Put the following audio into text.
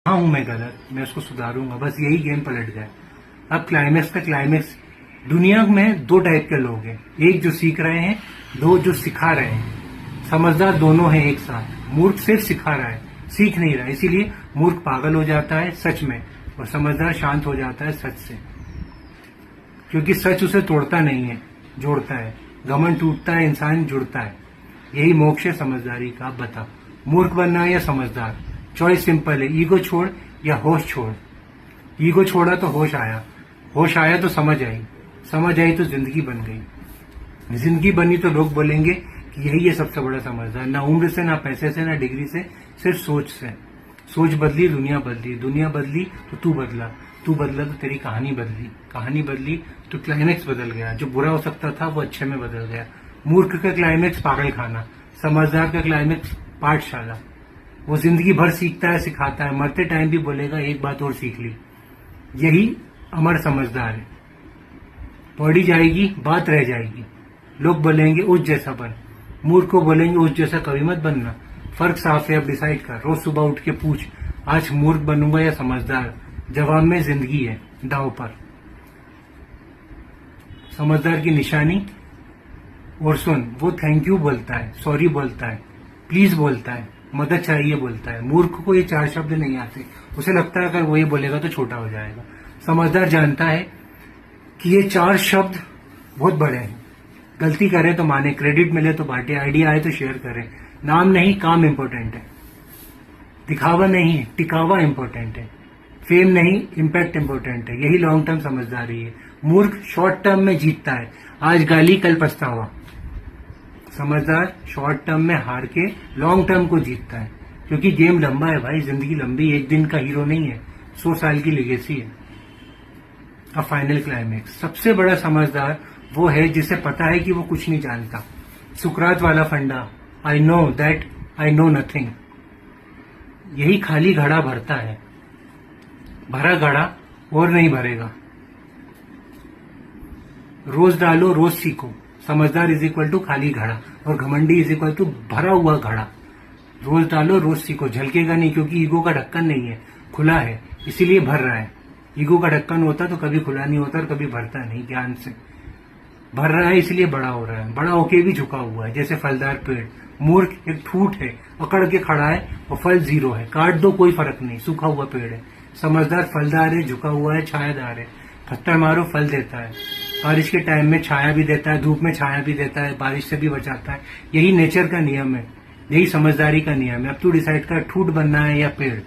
हूं मैं गलत, मैं उसको सुधारूंगा, बस यही गेम पलट गया। अब क्लाइमेक्स का क्लाइमेक्स, दुनिया में दो टाइप के लोग हैं, एक जो सीख रहे हैं, दो जो सिखा रहे हैं। समझदार दोनों हैं एक साथ। मूर्ख सिर्फ सिखा रहा है, सीख नहीं रहा, इसीलिए मूर्ख पागल हो जाता है सच में, और समझदार शांत हो जाता है सच से, क्योंकि सच उसे तोड़ता नहीं है, जोड़ता है। घमंड टूटता है, इंसान जुड़ता है। यही मोक्ष है समझदारी का। बता, मूर्ख बनना है या समझदार? चॉइस सिंपल है, ईगो छोड़ या होश छोड़। ईगो छोड़ा तो होश आया, होश आया तो समझ आई, समझ आई तो जिंदगी बन गई। जिंदगी बनी तो लोग बोलेंगे कि यही है सबसे बड़ा समझदार। ना उम्र से, ना पैसे से, ना डिग्री से, सिर्फ सोच से। सोच बदली, दुनिया बदली, दुनिया बदली तो तू बदला, तू बदला तो तेरी कहानी बदली, कहानी बदली तो क्लाइमेक्स बदल गया। जो बुरा हो सकता था वो अच्छे में बदल गया। मूर्ख का क्लाइमेक्स पागल खाना, समझदार का क्लाइमेक्स पाठशाला। वो जिंदगी भर सीखता है, सिखाता है, मरते टाइम भी बोलेगा एक बात और सीख ली। यही अमर समझदार है। पढ़ी जाएगी, बात रह जाएगी। लोग बोलेंगे उस जैसा बन, मूर्ख को बोलेंगे उस जैसा कभी मत बनना। फर्क साफ है, अब डिसाइड कर। रोज सुबह उठ के पूछ, आज मूर्ख बनूंगा या समझदार? जवाब में जिंदगी है दांव पर। समझदार की निशानी, और सुन, वो थैंक यू बोलता है, सॉरी बोलता है, प्लीज बोलता है, मदद चाहिए बोलता है। मूर्ख को ये चार शब्द नहीं आते, उसे लगता है अगर वो ये बोलेगा तो छोटा हो जाएगा। समझदार जानता है कि ये चार शब्द बहुत बड़े हैं। गलती करे तो माने, क्रेडिट मिले तो बांटे, आइडिया आए तो शेयर करे। नाम नहीं, काम इंपॉर्टेंट है। दिखावा नहीं, टिकावा इंपॉर्टेंट है। फेम नहीं, इम्पैक्ट इंपॉर्टेंट है। यही लॉन्ग टर्म समझदारी है। मूर्ख शॉर्ट टर्म में जीतता है, आज गाली कल पछतावा। समझदार शॉर्ट टर्म में हार के लॉन्ग टर्म को जीतता है, क्योंकि गेम लंबा है भाई, जिंदगी लंबी, एक दिन का हीरो नहीं है, 100 साल की लेगेसी है। अब फाइनल क्लाइमेक्स, सबसे बड़ा समझदार वो है जिसे पता है कि वो कुछ नहीं जानता। सुकरात वाला फंडा, I know that I know nothing. यही खाली घड़ा भरता है, भरा घड़ा और नहीं भरेगा। रोज डालो, रोज सीखो। समझदार इज इक्वल टू खाली घड़ा, और घमंडी इज इक्वल टू भरा हुआ घड़ा। रोज डालो, रोज सीखो। झलकेगा नहीं, क्योंकि ईगो का ढक्कन नहीं है, खुला है, इसीलिए भर रहा है। ईगो का ढक्कन होता तो कभी खुला नहीं होता और कभी भरता नहीं। ध्यान से भर रहा है, इसलिए बड़ा हो रहा है। बड़ा होके भी झुका हुआ है, जैसे फलदार पेड़। मूर्ख एक ठूठ है, अकड़ के खड़ा है और फल जीरो है। काट दो, कोई फर्क नहीं, सूखा हुआ पेड़ है। समझदार फलदार है, झुका हुआ है, छायादार है। पत्थर मारो, फल देता है। बारिश के टाइम में छाया भी देता है, धूप में छाया भी देता है, बारिश से भी बचाता है। यही नेचर का नियम है, यही समझदारी का नियम है। अब तू डिसाइड कर, ठूठ बनना है या पेड़।